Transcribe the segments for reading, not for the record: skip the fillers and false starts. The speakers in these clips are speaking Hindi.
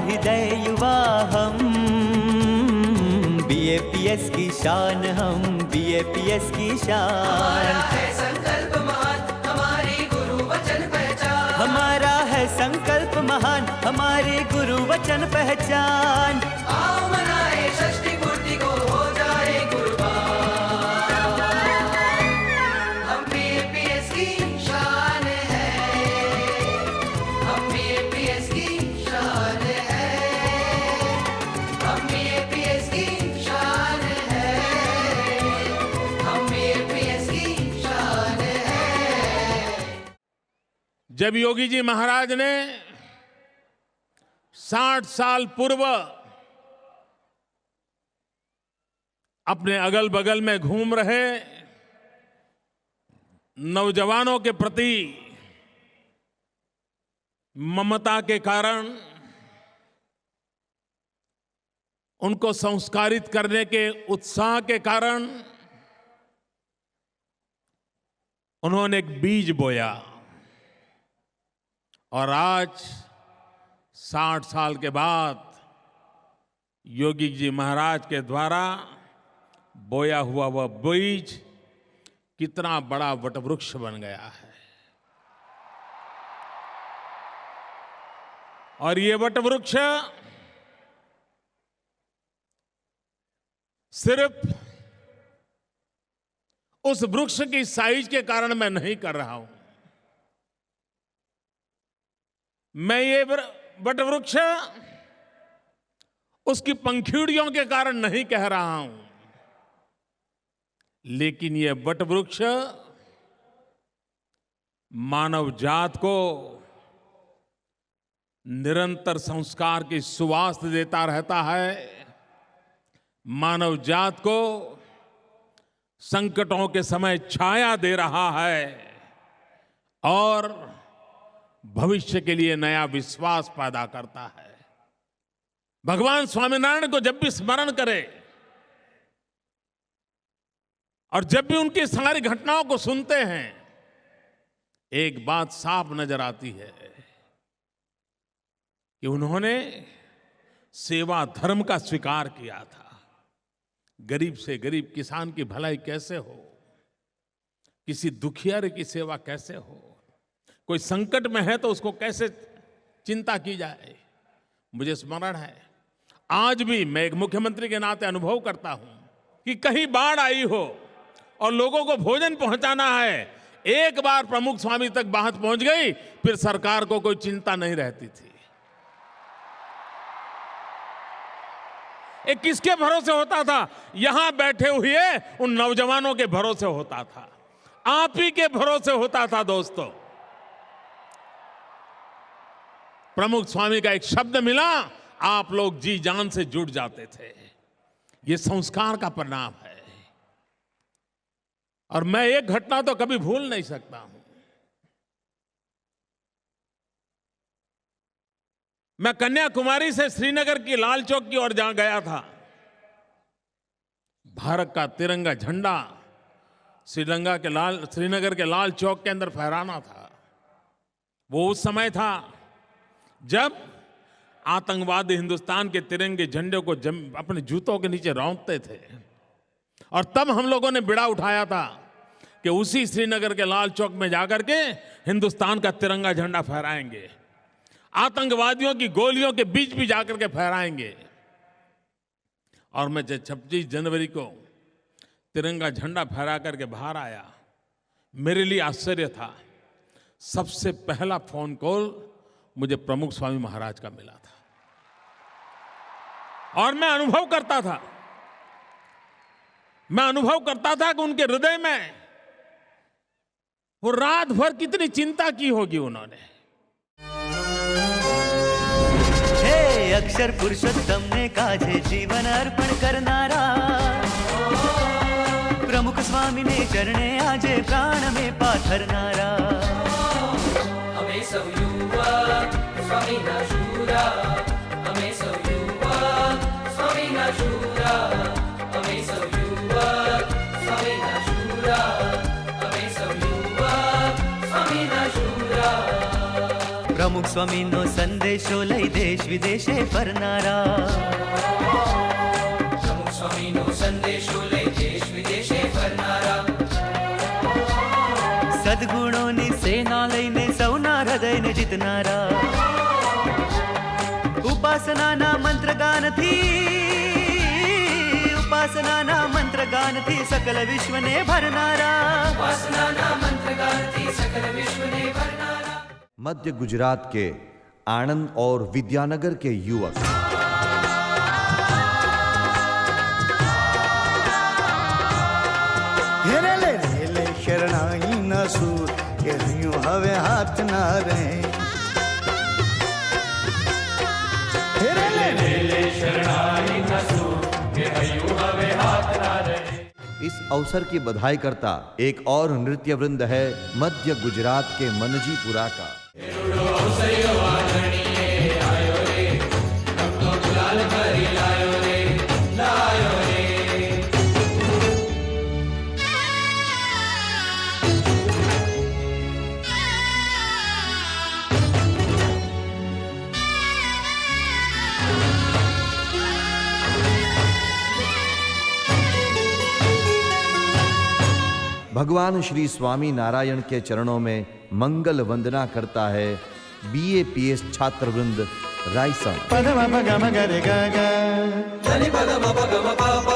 हृदय युवा हम, BAPS की शान हम, BAPS की शान। हमारा है संकल्प महान, हमारी गुरु वचन पहचान। हमारा है संकल्प महान, हमारी गुरु वचन पहचान। आओ मनाए षष्ठी पूर्ति को हो जाए कुर्बान। हम BAPS की शान है, हम BAPS की शान है, हम BAPS की शान है, हम BAPS की शान है। जब योगी जी महाराज ने 60 साल पूर्व अपने अगल बगल में घूम रहे नौजवानों के प्रति ममता के कारण, उनको संस्कारित करने के उत्साह के कारण उन्होंने एक बीज बोया और आज 60 साल के बाद योगी जी महाराज के द्वारा बोया हुआ वह बीज कितना बड़ा वटवृक्ष बन गया है। और ये वटवृक्ष सिर्फ उस वृक्ष की साइज के कारण मैं नहीं कर रहा हूं। मैं ये वटवृक्ष उसकी पंखुड़ियों के कारण नहीं कह रहा हूं, लेकिन ये वटवृक्ष मानव जात को निरंतर संस्कार की सुवास देता रहता है, मानव जात को संकटों के समय छाया दे रहा है और भविष्य के लिए नया विश्वास पैदा करता है। भगवान स्वामीनारायण को जब भी स्मरण करें और जब भी उनकी सारी घटनाओं को सुनते हैं, एक बात साफ नजर आती है कि उन्होंने सेवा धर्म का स्वीकार किया था। गरीब से गरीब किसान की भलाई कैसे हो, किसी दुखियारे की सेवा कैसे हो, कोई संकट में है तो उसको कैसे चिंता की जाए। मुझे स्मरण है, आज भी मैं एक मुख्यमंत्री के नाते अनुभव करता हूं कि कहीं बाढ़ आई हो और लोगों को भोजन पहुंचाना है, एक बार प्रमुख स्वामी तक बात पहुंच गई, फिर सरकार को कोई चिंता नहीं रहती थी। ये किसके भरोसे होता था? यहां बैठे हुए उन नौजवानों के भरोसे होता था, आप ही के भरोसे होता था। दोस्तों, प्रमुख स्वामी का एक शब्द मिला, आप लोग जी जान से जुड़ जाते थे। ये संस्कार का परिणाम है और मैं एक घटना तो कभी भूल नहीं सकता हूं। मैं कन्याकुमारी से श्रीनगर की लाल चौक की ओर जहां गया था, भारत का तिरंगा झंडा श्रीनगर के लाल चौक के अंदर फहराना था। वो उस समय था जब आतंकवादी हिंदुस्तान के तिरंगे झंडे को अपने जूतों के नीचे रौंदते थे और तब हम लोगों ने बिड़ा उठाया था कि उसी श्रीनगर के लाल चौक में जाकर के हिंदुस्तान का तिरंगा झंडा फहराएंगे, आतंकवादियों की गोलियों के बीच भी जाकर के फहराएंगे। और मैं जब 26 जनवरी को तिरंगा झंडा फहरा करके बाहर आया, मेरे लिए आश्चर्य था। सबसे पहला फोन कॉल मुझे प्रमुख स्वामी महाराज का मिला था और मैं अनुभव करता था कि उनके हृदय में वो रात भर कितनी चिंता की होगी उन्होंने। हे अक्षर पुरुषोत्तम ने काजे जीवन अर्पण करनारा, प्रमुख स्वामी ने चरणे आजे प्राण में पाथरनारा। हमें सब युवा स्वामी ना शूरा, हमें सब युवा स्वामी ना शूरा, हमें सब युवा स्वामी ना शूरा, हमें सब युवा स्वामी ना शूरा। પ્રમુખ સ્વામીનો સંદેશો લઈ દેશ વિદેશે ફરનારા, પ્રમુખ સ્વામીનો સંદેશો લઈ દેશ વિદેશે ફરનારા, સદગુણોની સેના લઈને સૌના હૃદયને જીતનારા, ઉપાસનાના મંત્રગાનથી સકલ વિશ્વને ભરનારા, ઉપાસનાના મંત્રગાનથી સકલ વિશ્વને ભરનારા। मध्य गुजरात के आणंद और विद्यानगर के युवक हेरे ले शरणाई न सूर के हयूं हवे हाथ ना रहे। हेरे ले શરણાઈ ન સૂર કે હૈયું હવે હાથ ના રહે। इस अवसर की बधाई करता एक और नृत्य वृंद है मध्य गुजरात के मनजीपुरा का। भगवान श्री स्वामी नारायण के चरणों में मंगल वंदना करता है BAPS छात्र वृंद रायसन। पदम पगम गरे गग ధని పదమ పగమ పాప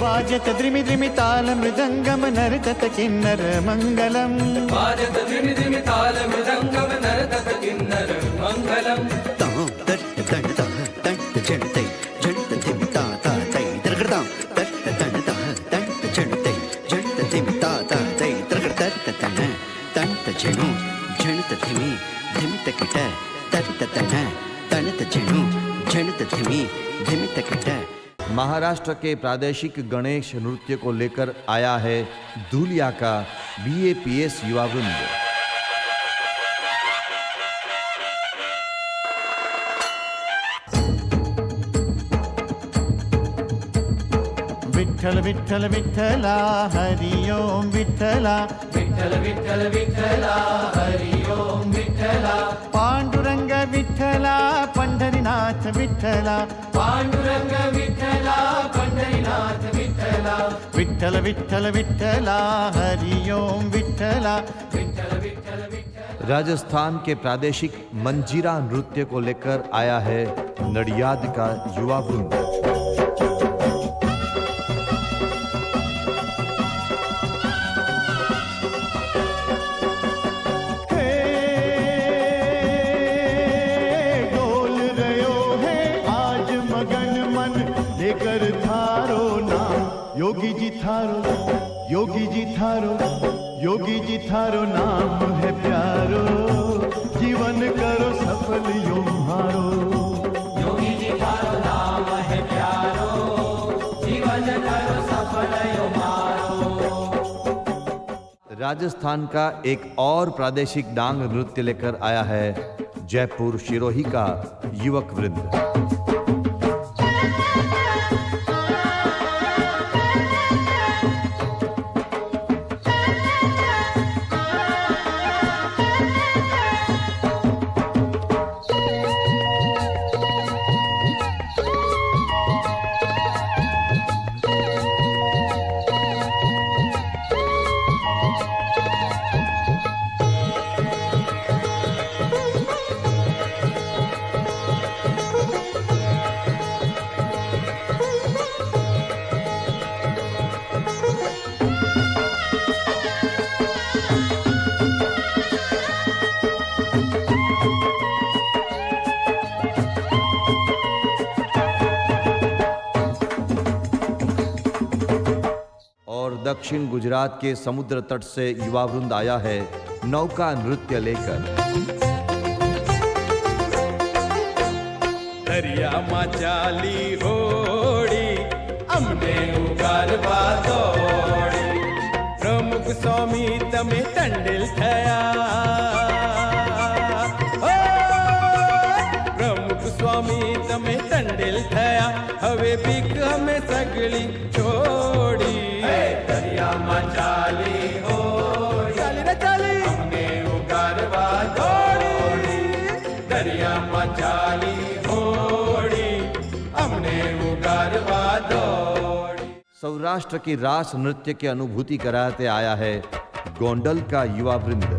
वाजत द्रिमि द्रिमि ताल मृदंगम नर्तत किन्नर मंगलम। వాజత ధిమి ధిమి తాళ మృదంగం నరతత కిన్నర మంగళం। महाराष्ट्र के प्रादेशिक गणेश नृत्य को लेकर आया है धूलिया का BAPS युवा वृंद। विठ्ठल विठ्ठल विठ्ठला हरि ओम विठ्ठला విఠల విఠల విఠలా హరి ఓం విఠలా। पांडुरंग विठ्ठला पंढरीनाथ विठ्ठला పాండురంగ విఠలా పండరీనాథ విఠలా। विठ्ठल विठ्ठल विठ्ठला हरि ओम विठ्ठला। విఠల విఠల విఠల राजस्थान के प्रादेशिक मंजीरा नृत्य को लेकर आया है नडियाद का युवा वृंद। डोल रयो है आज मगन मन लेकर थारो नाम योगी जी थारो योगी जी थारो योगी जी थारो नाम है प्यारो जीवन करो सफल यो हारो। योगी जी थारो नाम है प्यारो जीवन करो सफल यो मारो। राजस्थान का एक और प्रादेशिक डांग नृत्य लेकर आया है जयपुर शिरोही का युवक वृंद। दक्षिण गुजरात के समुद्र तट से युवा वृंद आया है नौका नृत्य लेकर। દરિયામાં ચાલી હોડી અમને ઉગારવા દોડી પ્રમુખ સ્વામી તમે ટંડેલ થયા હો પ્રમુખ સ્વામી તમે ટંડેલ થયા હવે બીક અમે સગળી છોડી દરિયામાં ચાલી હોડી ચાલી રે ચાલી અમને ઉગારવા દોડી દરિયામાં ચાલી હોડી અમને ઉગારવા દોડી. सौराष्ट्र की रास नृत्य की अनुभूति कराते आया है गोंडल का युवा वृंद.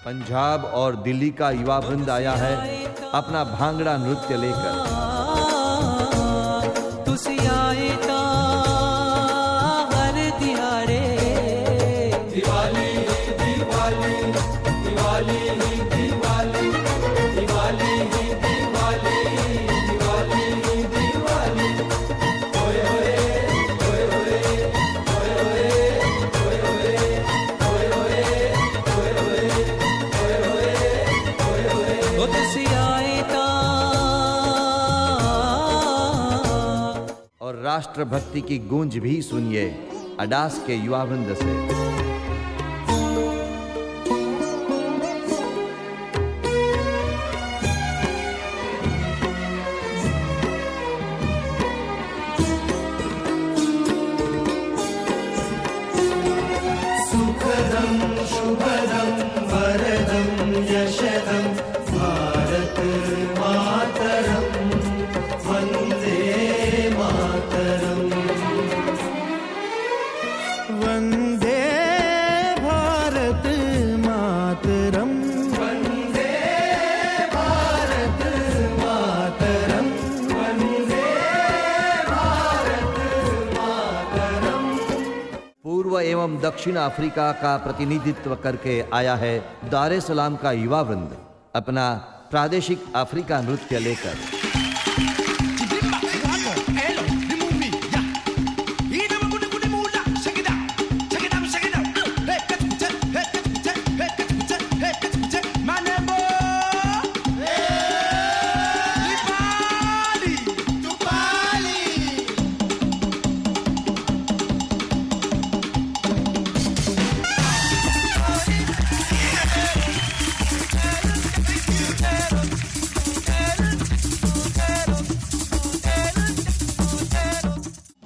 पंजाब और दिल्ली का युवा वृंद आया है अपना भांगड़ा नृत्य लेकर. तुसी आए ता हर दिहाड़े दिवाली दिवाली दिवाली दिवाली दिवाली दिवाली दिवाली दिवाली ओए ओए ओए ओए ओए ओए ओए ओए ओ तुसी आए ता. और राष्ट्रभक्ति की गूंज भी सुनिए अडास के युवा वृंद से. सुखदं शुभदं वरदं यशदं भारत मातरं वन्दे मातरम्. वंदे भारत मातरम. वन्दे भारत मातरं वन्दे भारत मातरम्. पूर्व एवं दक्षिण अफ्रीका का प्रतिनिधित्व करके आया है दार ए सलाम का युवा वृंद अपना प्रादेशिक अफ्रीका नृत्य लेकर.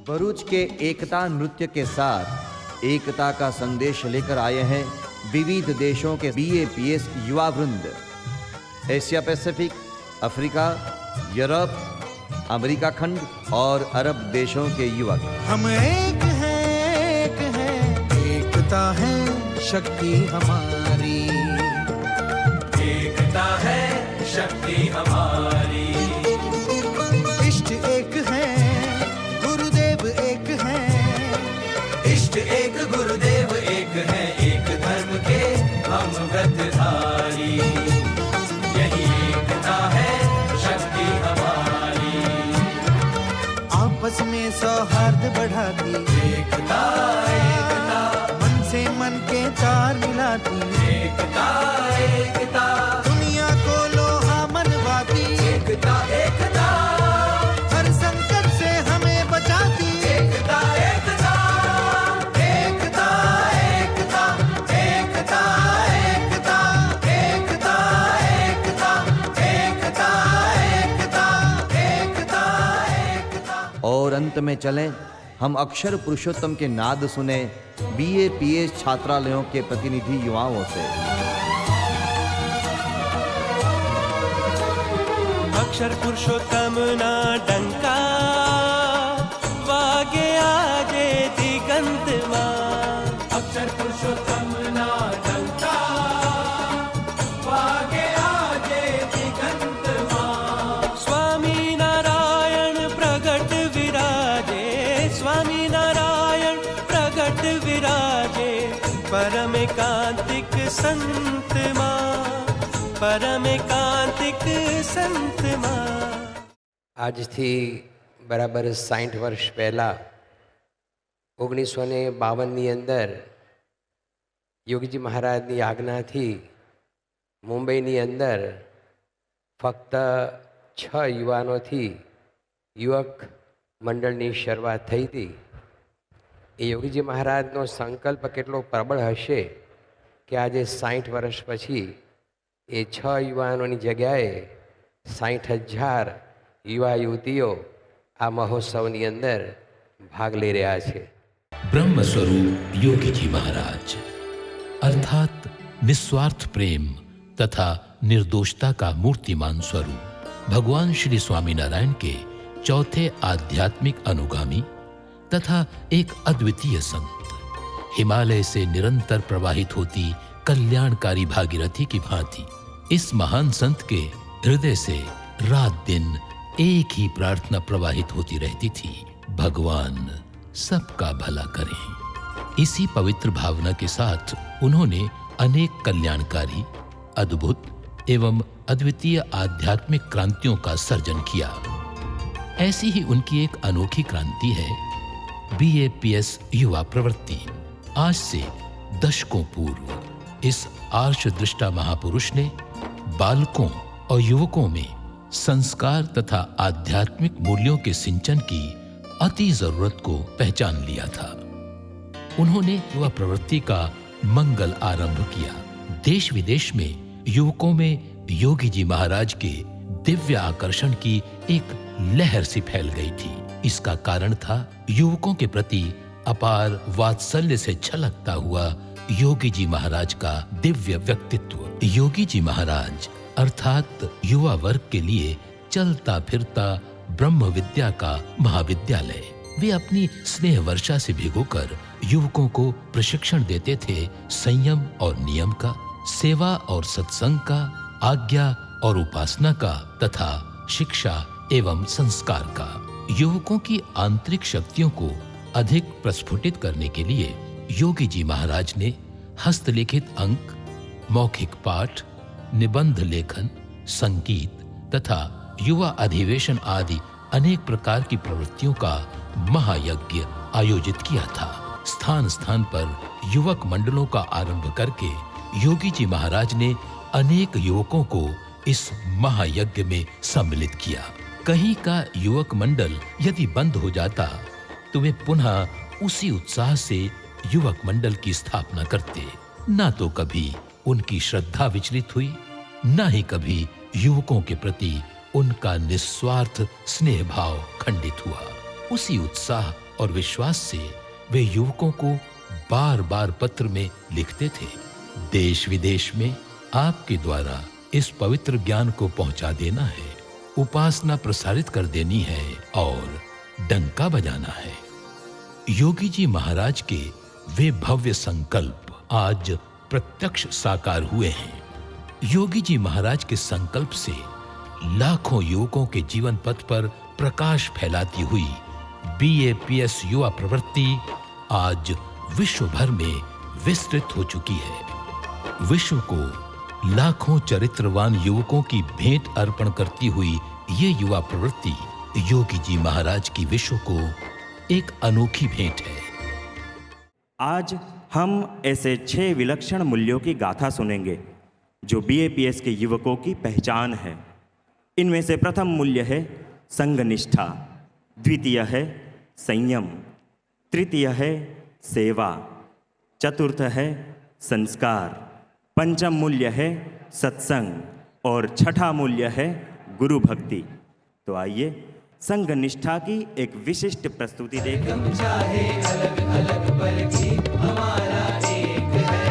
भरूच के एकता नृत्य के साथ एकता का संदेश लेकर आए हैं विविध देशों के BAPS युवा वृंद. Asia Pacific, Africa, Europe, America खंड और अरब देशों के युवक. हम एक हैं, एकता है शक्ति हमारी. एकता है शक्ति हमारी. इष्ट एक है, गुरुदेव एक है. इष्ट एक गुरुदेव एक है, एक धर्म के हम व्रतधारी. यही एकता है शक्ति हमारी. आपस में सौहार्द बढ़ाती, एकता एकता मन से मन के तार मिलाती, एकता एकता दुनिया को लोहा मनवाती, एकता एकता हर संकट से हमें बचाती. एकता एकता एकता एकता एकता एकता एकता एकता एकता एकता एकता. और अंत में चलें हम अक्षर पुरुषोत्तम के नाद सुने BAPS छात्रालयों के प्रतिनिधि युवाओं से. अक्षर पुरुषोत्तम ना डंका वागे आजे दिगंत मां. अक्षर पुरुषोत्तम ना डंका वागे आजे दिगंत मां. स्वामी नारायण प्रगट विराजे, स्वामी नारायण प्रगट विराजे. परम एकांतिक संत मां, परम एकांतिक संत मां. આજથી બરાબર 60 વર્ષ પહેલાં 1952ની અંદર યોગીજી મહારાજની આજ્ઞાથી મુંબઈની અંદર ફક્ત 6 યુવાનોથી યુવક મંડળની શરૂઆત થઈ હતી. એ યોગીજી મહારાજનો સંકલ્પ કેટલો પ્રબળ હશે કે આજે 60 વર્ષ પછી એ 6 યુવાનોની જગ્યાએ 60,000 યુવા યુવતીઓ આ મહોત્સવની અંદર ભાગ લઈ રહ્યા છે. ब्रह्म स्वरूप योगी जी महाराज अर्थात निस्वार्थ प्रेम तथा निर्दोषता का मूर्तिमान स्वरूप भगवान श्री स्वामीनारायण के चौथे आध्यात्मिक अनुगामी तथा एक अद्वितीय संत, हिमालय से निरंतर प्रवाहित होती कल्याणकारी भागीरथी की भांति इस महान संत के हृदय से रात दिन एक ही प्रार्थना प्रवाहित होती रहती थी, भगवान सबका भला करें. इसी पवित्र भावना के साथ उन्होंने अनेक कल्याणकारी, अद्भुत एवं अद्वितीय आध्यात्मिक क्रांतियों का सर्जन किया. ऐसी ही उनकी एक अनोखी क्रांति है BAPS युवा प्रवृत्ति. आज से दशकों पूर्व इस आर्ष दृष्टा महापुरुष ने बालकों और युवकों में संस्कार तथा आध्यात्मिक मूल्यों के सिंचन की अति जरूरत को पहचान लिया था. उन्होंने युवा प्रवृत्ति का मंगल आरंभ किया. देश विदेश में युवकों में योगी जी महाराज के दिव्य आकर्षण की एक लहर सी फैल गई थी. इसका कारण था युवकों के प्रति अपार वात्सल्य से छलकता हुआ योगी जी महाराज का दिव्य व्यक्तित्व. योगी जी महाराज अर्थात युवा वर्ग के लिए चलता फिरता ब्रह्म विद्या का महाविद्यालय. वे अपनी स्नेह वर्षा से भिगोकर युवकों को प्रशिक्षण देते थे संयम और नियम का, सेवा और सत्संग का, आज्ञा और उपासना का तथा शिक्षा एवं संस्कार का. युवकों की आंतरिक शक्तियों को अधिक प्रस्फुटित करने के लिए योगी जी महाराज ने हस्तलिखित अंक, मौखिक पाठ, निबंध लेखन, संगीत तथा युवा अधिवेशन आदि अनेक प्रकार की प्रवृत्तियों का महायज्ञ आयोजित किया था. स्थान स्थान पर युवक मंडलों का आरंभ करके योगी जी महाराज ने अनेक युवकों को इस महायज्ञ में सम्मिलित किया. कहीं का युवक मंडल यदि बंद हो जाता तो वे पुनः उसी उत्साह से युवक मंडल की स्थापना करते. ना तो कभी उनकी श्रद्धा विचलित हुई, ना ही कभी युवकों के प्रति उनका निस्वार्थ स्नेह भाव खंडित हुआ. उसी उत्साह और विश्वास से वे युवकों को बार बार पत्र में लिखते थे. देश विदेश में आपके द्वारा इस पवित्र ज्ञान को पहुंचा देना है, उपासना प्रसारित कर देनी है और डंका बजाना है. योगी जी महाराज के वे भव्य संकल्प आज प्रत्यक्ष साकार हुए हैं. योगी जी महाराज के संकल्प से लाखों युवकों के जीवन पथ पर प्रकाश फैलाती हुई BAPS युवा प्रवृत्ति आज विश्व भर में विस्तृत हो चुकी है. विश्व को लाखों चरित्रवान युवकों की भेंट अर्पण करती हुई ये युवा प्रवृत्ति योगी जी महाराज की विश्व को एक अनोखी भेंट है. आज हम ऐसे 6 विलक्षण मूल्यों की गाथा सुनेंगे जो BAPS के युवकों की पहचान है. इनमें से प्रथम मूल्य है संघनिष्ठा, द्वितीय है संयम, तृतीय है सेवा, चतुर्थ है संस्कार, पंचम मूल्य है सत्संग और छठा मूल्य है गुरु भक्ति. तो आइए संघनिष्ठा की एक विशिष्ट प्रस्तुति देखें. चाहे अलग अलग पर भी हमारा एक है,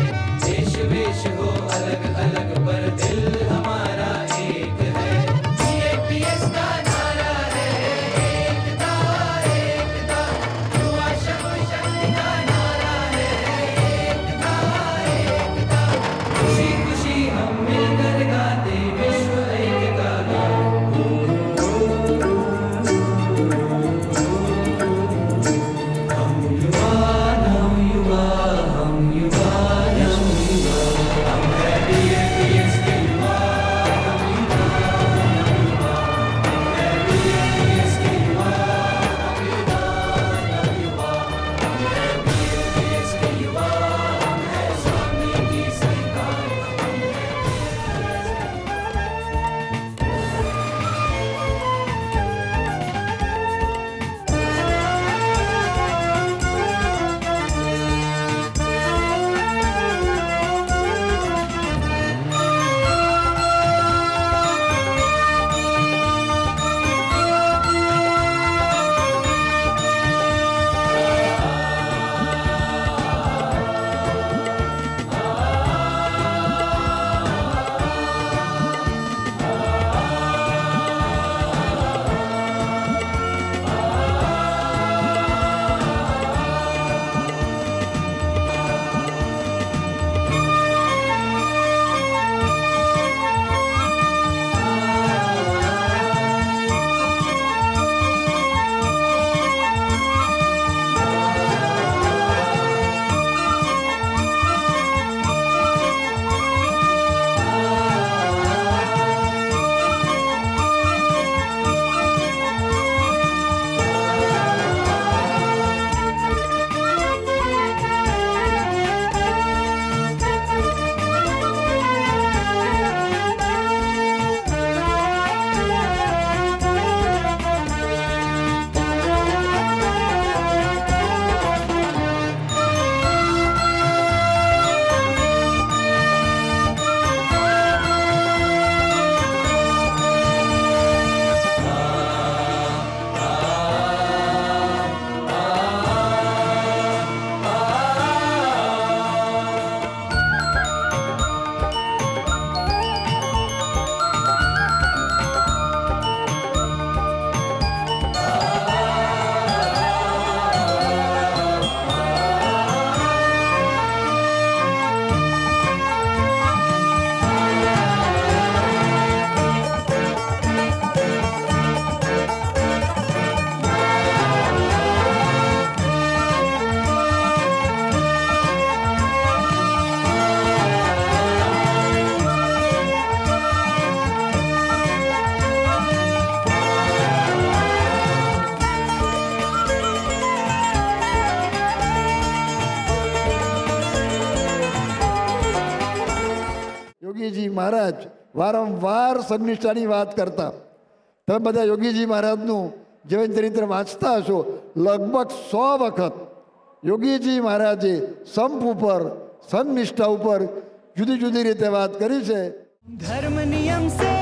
देश वेश हो अलग अलग पर दिल हमारा एक है. BAPS का नारा है एकता एकता, युवा शक्ति का नारा है एकता एकता. खुशी खुशी हम मिलकर गाते विश्व एक का गान. हम युवा મહારાજ વારંવાર સંનિષ્ઠાની વાત કરતા. તમે બધા યોગીજી મહારાજનું જીવન ચરિત્ર વાંચતા હશો. લગભગ 100 વખત યોગીજી મહારાજે સંપ ઉપર સંનિષ્ઠા ઉપર જુદી જુદી રીતે વાત કરી છે. धर्म नियम से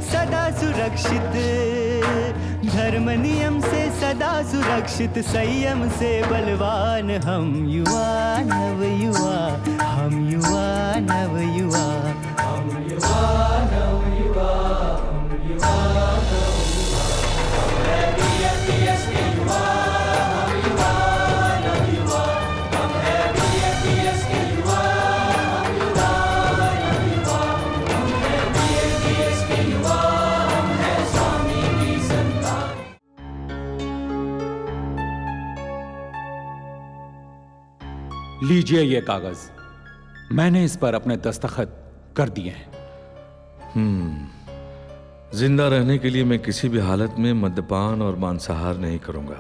सदा सुरक्षित, धर्म नियम से सदा सुरक्षित, संयम से बलवान हम युवा नव युवा, हम युवा नव युवा, हम युवा नव युवा, हम युवा नव युवा, हम है BAPS के युवा, हम युवा नव युवा, हम है BAPS के युवा, हम युवा नव युवा, हम है BAPS के युवा, हम है स्वामी की संतान. लीजिए ये कागज, मैंने इस पर अपने दस्तखत कर दिए हैं. जिंदा रहने के लिए मैं किसी भी हालत में मद्यपान और मांसाहार नहीं करूंगा,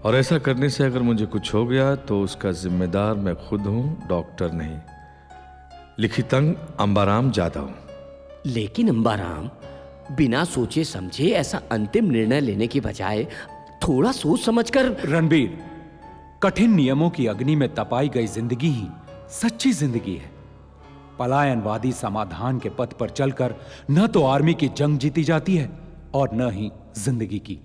और ऐसा करने से अगर मुझे कुछ हो गया तो उसका जिम्मेदार मैं खुद हूं, डॉक्टर नहीं. लिखितंग अंबाराम जादव. लेकिन अंबाराम, बिना सोचे समझे ऐसा अंतिम निर्णय लेने की बजाय थोड़ा सोच समझकर. रणबीर, कठिन नियमों की अग्नि में तपाई गई जिंदगी ही सच्ची जिंदगी है. पलायनवादी समाधान के पथ पर चलकर न तो आर्मी की जंग जीती जाती है और न ही जिंदगी की.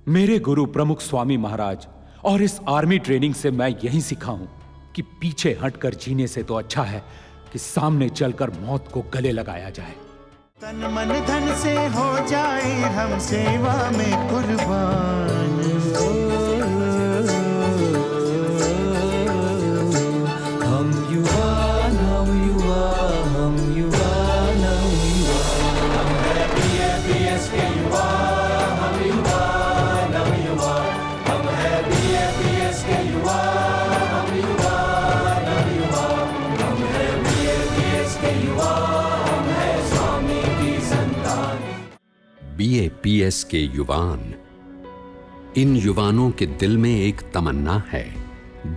मेरे गुरु प्रमुख स्वामी महाराज और इस आर्मी ट्रेनिंग से मैं यही सीखा हूं कि पीछे हटकर जीने से तो अच्छा है कि सामने चलकर मौत को गले लगाया जाए. तन मन धन से हो जाए हम सेवा में कुर्बान. हम युवा नव युवा, हम युवा नव युवा, हम है BAPS के युवा, हम युवा नव युवा, हम है BAPS के युवा, हम युवा नव युवा, हम है BAPS के युवा, हम है स्वामी की संतान. BAPS के युवान. इन युवानों के दिल में एक तमन्ना है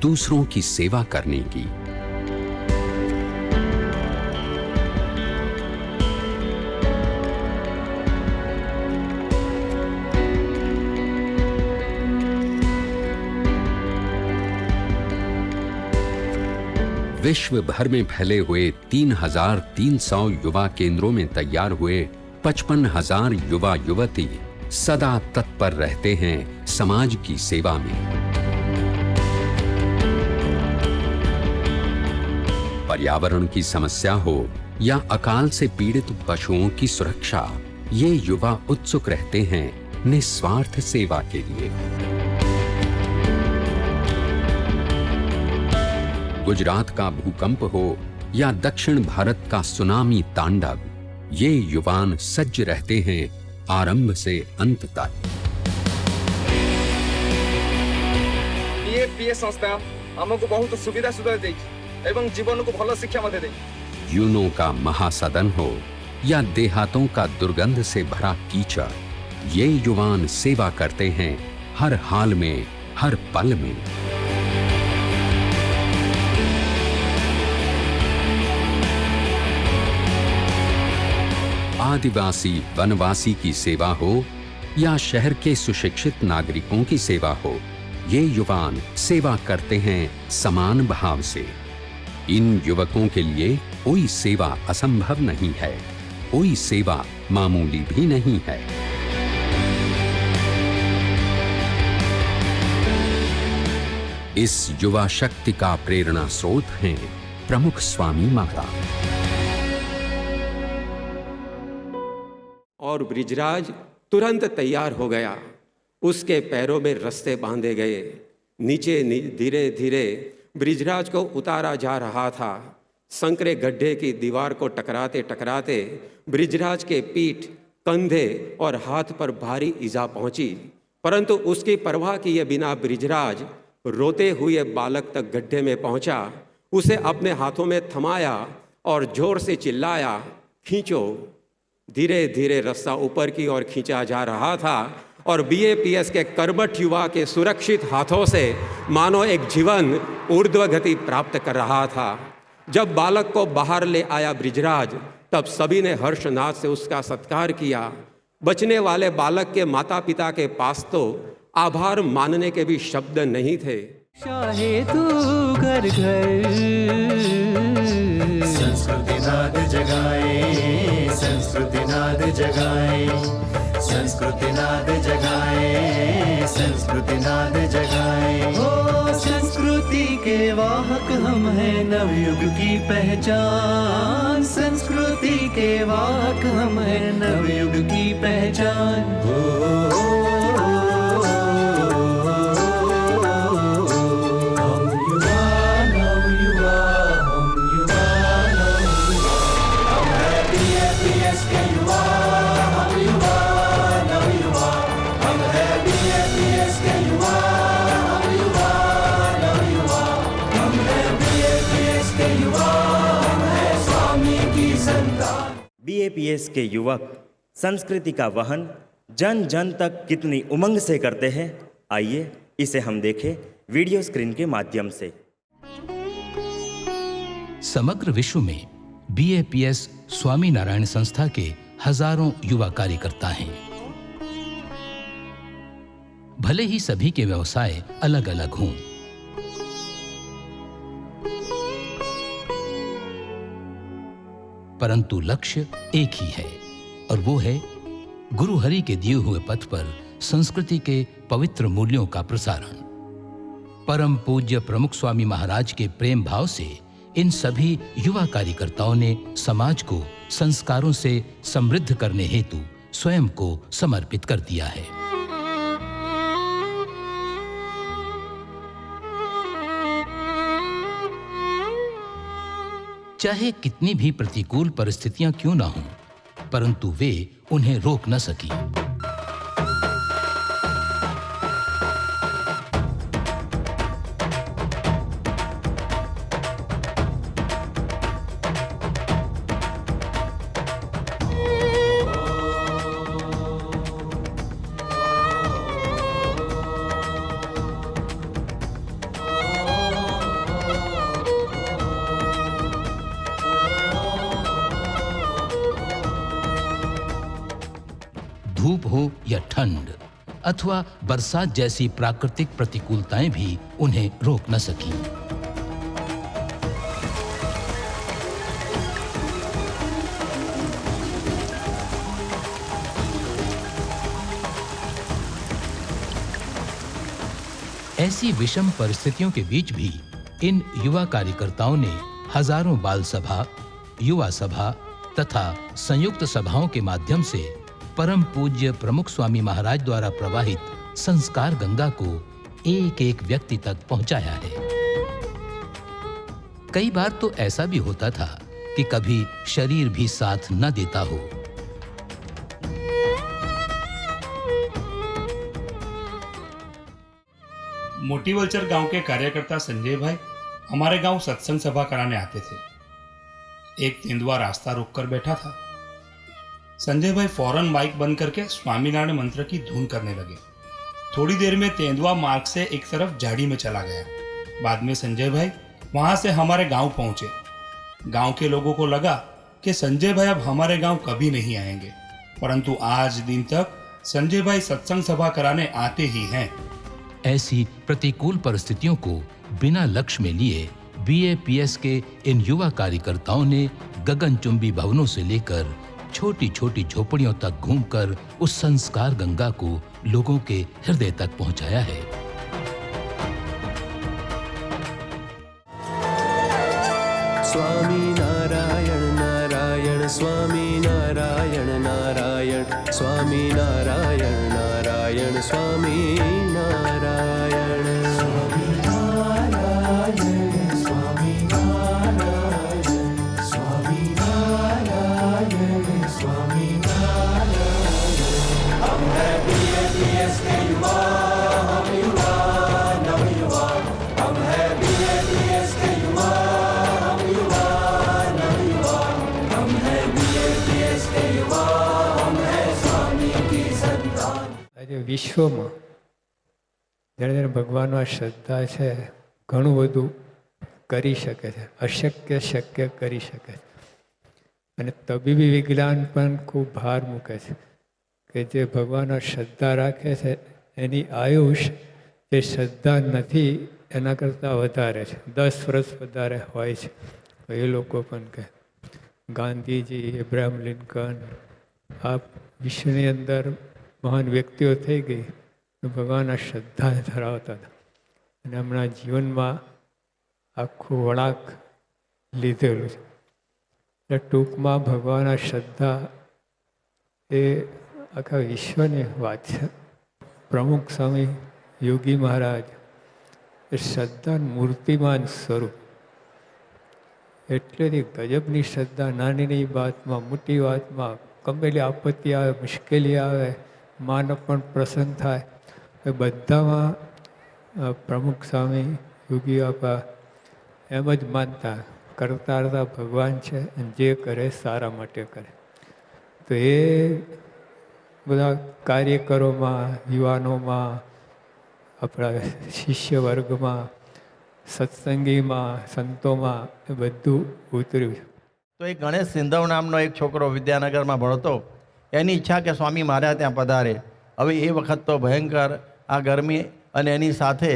दूसरों की सेवा करने की. विश्व भर में फैले हुए 3,300 युवा केंद्रों में तैयार हुए 55,000 युवा युवती सदा तत्पर रहते हैं समाज की सेवा में. पर्यावरण की समस्या हो या अकाल से पीड़ित पशुओं की सुरक्षा, ये युवा उत्सुक रहते हैं निस्वार्थ सेवा के लिए. गुजरात का भूकंप हो या दक्षिण भारत का सुनामी तांडव, ये युवान सज्ज रहते हैं आरंभ से अंत तक. BAPS संस्था हमको बहुत सुविधा सुविधा देगी एवं जीवन को भल शिक्षा मध्य देगी. यूनों का महासदन हो या देहातों का दुर्गंध से भरा कीचड़, ये युवान सेवा करते हैं हर हाल में, हर पल में. आदिवासी वनवासी की सेवा हो या शहर के सुशिक्षित नागरिकों की सेवा हो, ये युवान सेवा करते हैं समान भाव से. इन युवकों के लिए कोई सेवा असंभव नहीं है, कोई सेवा मामूली भी नहीं है. इस युवा शक्ति का प्रेरणा स्रोत हैं प्रमुख स्वामी महाराज. और ब्रिजराज तुरंत तैयार हो गया. उसके पैरों में रस्ते बांधे गए. नीचे धीरे धीरे ब्रिजराज को उतारा जा रहा था. संकरे गड्ढे की दीवार को टकराते टकराते ब्रिजराज के पीठ, कंधे और हाथ पर भारी ईजा पहुंची, परंतु उसकी परवाह किए बिना ब्रिजराज रोते हुए बालक तक गड्ढे में पहुंचा. उसे अपने हाथों में थमाया और जोर से चिल्लाया, खींचो. धीरे धीरे रास्ता ऊपर की ओर खींचा जा रहा था और BAPS के कर्मठ युवा के सुरक्षित हाथों से मानो एक जीवन ऊर्ध्व गति प्राप्त कर रहा था. जब बालक को बाहर ले आया ब्रिजराज, तब सभी ने हर्षनाद से उसका सत्कार किया। बचने वाले बालक के माता पिता के पास तो आभार मानने के भी शब्द नहीं थे। शाहे तू घर घर संस्कृति नाद जगाए, संस्कृति नाद जगाए, संस्कृति नाद जगाए, संस्कृति नाद जगाए। हो संस्कृति के वाहक हम हैं, नवयुग की पहचान। संस्कृति के वाहक हम हैं, नवयुग की पहचान। BAPS के युवक संस्कृति का वहन जन जन तक कितनी उमंग से करते हैं, आइए इसे हम देखें वीडियो स्क्रीन के माध्यम से। समग्र विश्व में BAPS स्वामी नारायण संस्था के हजारों युवा कार्यकर्ता हैं। भले ही सभी के व्यवसाय अलग अलग हों, परंतु लक्ष्य एक ही है और वो है गुरु हरि के दिए हुए पथ पर संस्कृति के पवित्र मूल्यों का प्रसारण। परम पूज्य प्रमुख स्वामी महाराज के प्रेम भाव से इन सभी युवा कार्यकर्ताओं ने समाज को संस्कारों से समृद्ध करने हेतु स्वयं को समर्पित कर दिया है। चाहे कितनी भी प्रतिकूल परिस्थितियां क्यों ना हों, परंतु वे उन्हें रोक न सकी। धूप हो या ठंड अथवा बरसात जैसी प्राकृतिक प्रतिकूलताएं भी उन्हें रोक न सकी। ऐसी विषम परिस्थितियों के बीच भी इन युवा कार्यकर्ताओं ने हजारों बाल सभा, युवा सभा तथा संयुक्त सभाओं के माध्यम से परम पूज्य प्रमुख स्वामी महाराज द्वारा प्रवाहित संस्कार गंगा को एक एक व्यक्ति तक पहुंचाया है। कई बार तो ऐसा भी होता था कि कभी शरीर भी साथ न देता हो। मोटीवलचर गांव के कार्यकर्ता संजय भाई हमारे गांव सत्संग सभा कराने आते थे। एक तेंदुआ रास्ता रोककर बैठा था। संजय भाई फौरन माइक बंद करके स्वामीनारायण मंत्र की धुन करने लगे। थोड़ी देर में तेंदुआ मार्ग से एक तरफ झाड़ी में चला गया। बाद में संजय भाई वहां से हमारे गांव पहुंचे। गांव के लोगों को लगा कि संजय भाई अब हमारे गांव कभी नहीं आएंगे, परंतु आज दिन तक संजय भाई सत्संग सभा कराने आते ही हैं। ऐसी प्रतिकूल परिस्थितियों को बिना लक्ष्य में लिए BAPS के इन युवा कार्यकर्ताओं ने गगनचुंबी भवनों से लेकर छोटी छोटी झोपड़ियों तक घूमकर उस संस्कार गंगा को लोगों के हृदय तक पहुंचाया है। स्वामी नारायण नारायण स्वामी नारायण नारायण स्वामी नारायण नारायण स्वामी नारायण स्वामी नारायण स्वामी नारायण स्वामी नारायण स्वामी नारायण। हम हैं BAPS के युवा, हम युवा नवयुवा। हम हैं BAPS के युवा, हम युवा नवयुवा। हम हैं BAPS के युवा, हम हैं स्वामी की संतान। આજે વિશ્વમાં જેણે જેને ભગવાનમાં શ્રદ્ધા છે ઘણું બધું કરી શકે છે, અશક્ય શક્ય કરી શકે છે. અને તબીબી વિજ્ઞાન પણ ખૂબ ભાર મૂકે છે કે જે ભગવાનમાં શ્રદ્ધા રાખે છે એની આયુષ જે શ્રદ્ધા નથી એના કરતાં વધારે છે, 10 વર્ષ વધારે હોય છે. એ લોકો પણ કહે ગાંધીજી, એબ્રાહમ લિંકન, આ વિશ્વની અંદર મહાન વ્યક્તિઓ થઈ ગઈ ભગવાનના શ્રદ્ધા ધરાવતા હતા અને હમણાં જીવનમાં આખું વળાંક લીધેલું છે. એટલે ટૂંકમાં ભગવાનના શ્રદ્ધા એ આખા વિશ્વની વાત છે. પ્રમુખ સ્વામી યોગી મહારાજ એ શ્રદ્ધા મૂર્તિમાન સ્વરૂપ, એટલેથી ગજબની શ્રદ્ધા. નાની વાતમાં, મોટી વાતમાં, ગમેલી આપત્તિ આવે, મુશ્કેલી આવે, માનો પણ પ્રસન્ન થાય, એ બધામાં પ્રમુખ સ્વામી યોગી બાપા એમ જ માનતા કરતા કરતા ભગવાન છે અને જે કરે સારા માટે કરે. તો એ બધા કાર્યકરોમાં, યુવાનોમાં, આપણા શિષ્ય વર્ગમાં, સત્સંગીમાં, સંતોમાં એ બધું ઉતર્યું છે. તો એક ગણેશ સિંધવ નામનો એક છોકરો વિદ્યાનગરમાં ભણતો, એની ઈચ્છા કે સ્વામી મારા ત્યાં પધારે. હવે એ વખત તો ભયંકર આ ગરમી અને એની સાથે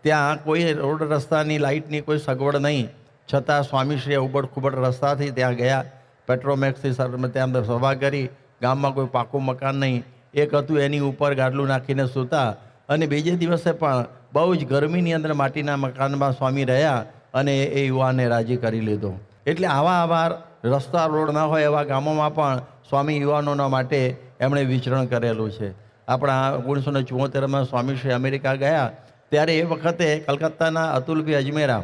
ત્યાં કોઈ રોડ રસ્તાની લાઇટની કોઈ સગવડ નહીં, છતાં સ્વામીશ્રીએ ઉબડ ખુબડ રસ્તાથી ત્યાં ગયા. પેટ્રોમેક્સથી ત્યાં સભા કરી. ગામમાં કોઈ પાકું મકાન નહીં, એક હતું એની ઉપર ગાડલું નાખીને સૂતા. અને બીજે દિવસે પણ બહુ જ ગરમીની અંદર માટીના મકાનમાં સ્વામી રહ્યા અને એ યુવાનને રાજી કરી લીધો. એટલે આવા રસ્તા રોડ ના હોય એવા ગામોમાં પણ સ્વામી યુવાનોના માટે એમણે વિચરણ કરેલું છે. આપણા 1974માં સ્વામીશ્રી અમેરિકા ગયા ત્યારે એ વખતે કલકત્તાના અતુલભાઈ અજમેરા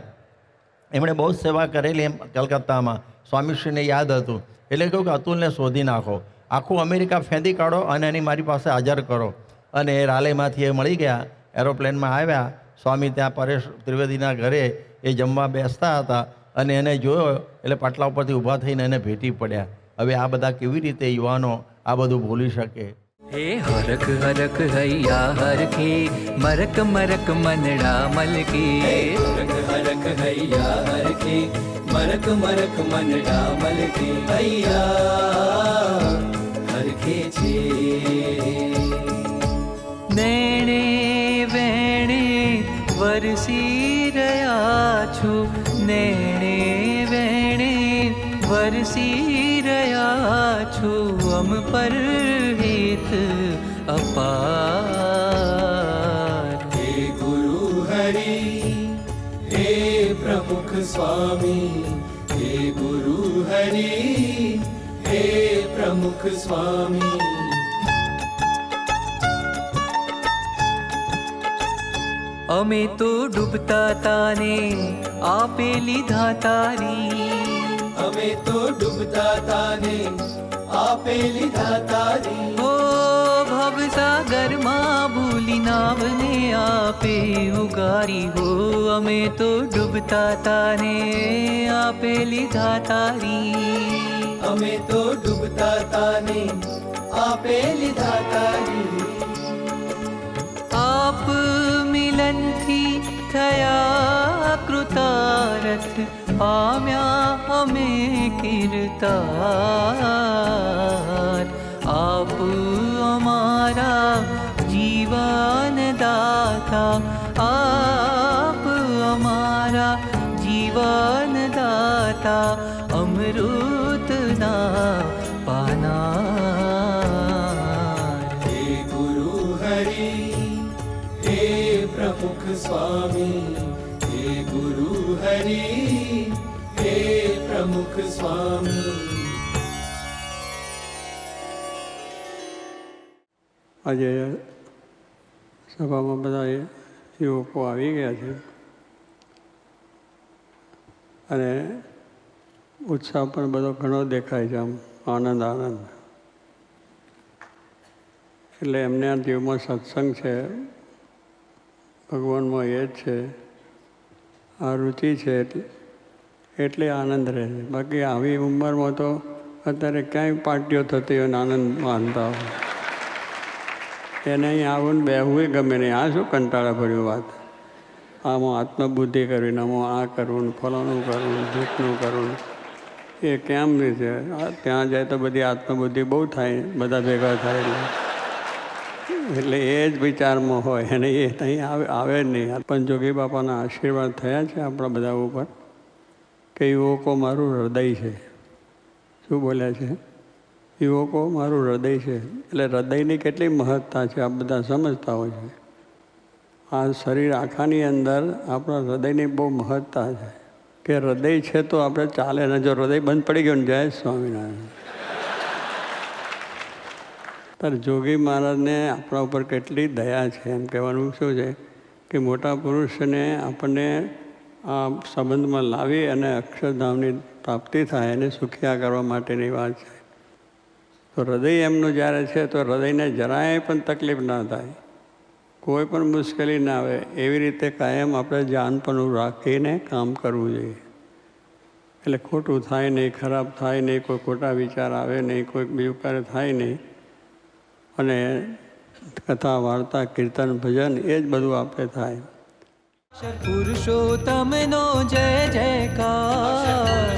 એમણે બહુ જ સેવા કરેલી એમ કલકત્તામાં. સ્વામીશ્રીને યાદ હતું એટલે કહ્યું કે અતુલને શોધી નાખો, આખું અમેરિકા ફેંદી કાઢો અને એની મારી પાસે હાજર કરો. અને રાલેમાંથી એ મળી ગયા, એરોપ્લેનમાં આવ્યા. સ્વામી ત્યાં પરેશ ત્રિવેદીના ઘરે એ જમવા બેસતા હતા અને એને જોયો એટલે પાટલા ઉપરથી ઊભા થઈને એને ભેટી પડ્યા. હવે આ બધા કેવી રીતે યુવાનો આ બધું ભૂલી શકે? હે હરખ હરખ હૈયા હરખે મરક મરક મનડા મલકે. હરખ હરખ હૈયા હરખે મરક મરક મનડા મલકે. હૈયા હરખે છે નેણે વેણે વરસી રહ્યા છું, નેણે વેણે વરસી રહ્યા છું, અમ પર હેત અપાર. હે ગુરુ હરિ હે પ્રમુખ સ્વામી, હે ગુરુ હરિ હે પ્રમુખ સ્વામી. અમે તો ડૂબતા તાને આપે લીધા તારી, અમે તો ડૂબતા તાને આપે લીધા તારી. ઓ ભવસાગરમાં ભૂલી નાવને આપે ઉગારી હો. અમે તો ડૂબતા તાને આપે લીધા તારી, અમે તો ડૂબતા તાને આપે લીધા તારી. આપ મિલનથી થયા કૃતારથ, પામ્યા અમે કીર્તાર. આપ અમારા જીવન દાતા, આપ અમારા જીવન દાતા, અમૃતના પાનાર. હે ગુરુ હરિ હે પ્રમુખ સ્વામી, હે ગુરુ હરિ હે પ્રમુખ સ્વામી. આજે સભામાં બધા યુવકો આવી ગયા છે અને ઉત્સાહ પણ બધો ઘણો દેખાય છે, આમ આનંદ આનંદ. એટલે એમના જીવમાં સત્સંગ છે, ભગવાનમાં એ જ છે, આ રુચિ છે એટલે આનંદ રહે છે. બાકી આવી ઉંમરમાં તો અત્યારે ક્યાંય પાર્ટીઓ થતી હોય ને આનંદ માનતા હોય, એને અહીં આવું ને બેહવું ગમે નહીં. આ શું કંટાળા ભર્યું વાત. આમાં આત્મબુદ્ધિ કરવીને આમાં આ કરવું ને ફલાણું કરવું ને ઢીકનું કરવું એ કેમ છે? ત્યાં જાય તો બધી આત્મબુદ્ધિ બહુ થાય, બધા ભેગા થાય એટલે એ જ વિચારમાં હોય અને એ ત્યાં આવે જ નહીં. પણ જોગી બાપાના આશીર્વાદ થયા છે આપણા બધા ઉપર કે યુવકો મારું હૃદય છે. શું બોલ્યા છે? યુવકો મારું હૃદય છે. એટલે હૃદયની કેટલી મહત્તા છે આ બધા સમજતા હોય છે. આ શરીર આખાની અંદર આપણા હૃદયની બહુ મહત્તા છે કે હૃદય છે તો આપણે ચાલે ને. જો હૃદય બંધ પડી ગયું ને, જય સ્વામિનારાયણ. ત્યારે જોગી મહારાજને આપણા ઉપર કેટલી દયા છે એમ કહેવાનું શું છે કે મોટા પુરુષને આપણને આ સંબંધમાં લાવી અને અક્ષરધામની પ્રાપ્તિ થાય એને સુખિયા કરવા માટેની વાત છે. તો હૃદય એમનું જ્યારે છે તો હૃદયને જરાય પણ તકલીફ ના થાય, કોઈ પણ મુશ્કેલી ના આવે એવી રીતે કાયમ આપણે જાનપણું રાખીને કામ કરવું જોઈએ. એટલે ખોટું થાય નહીં, ખરાબ થાય નહીં, કોઈ ખોટા વિચાર આવે નહીં, કોઈ બીજું કાર્ય થાય નહીં. અને કથા વાર્તા કીર્તન ભજન એ જ બધું આપણે થાય. પુરુષોત્તમનો જય જયકાર.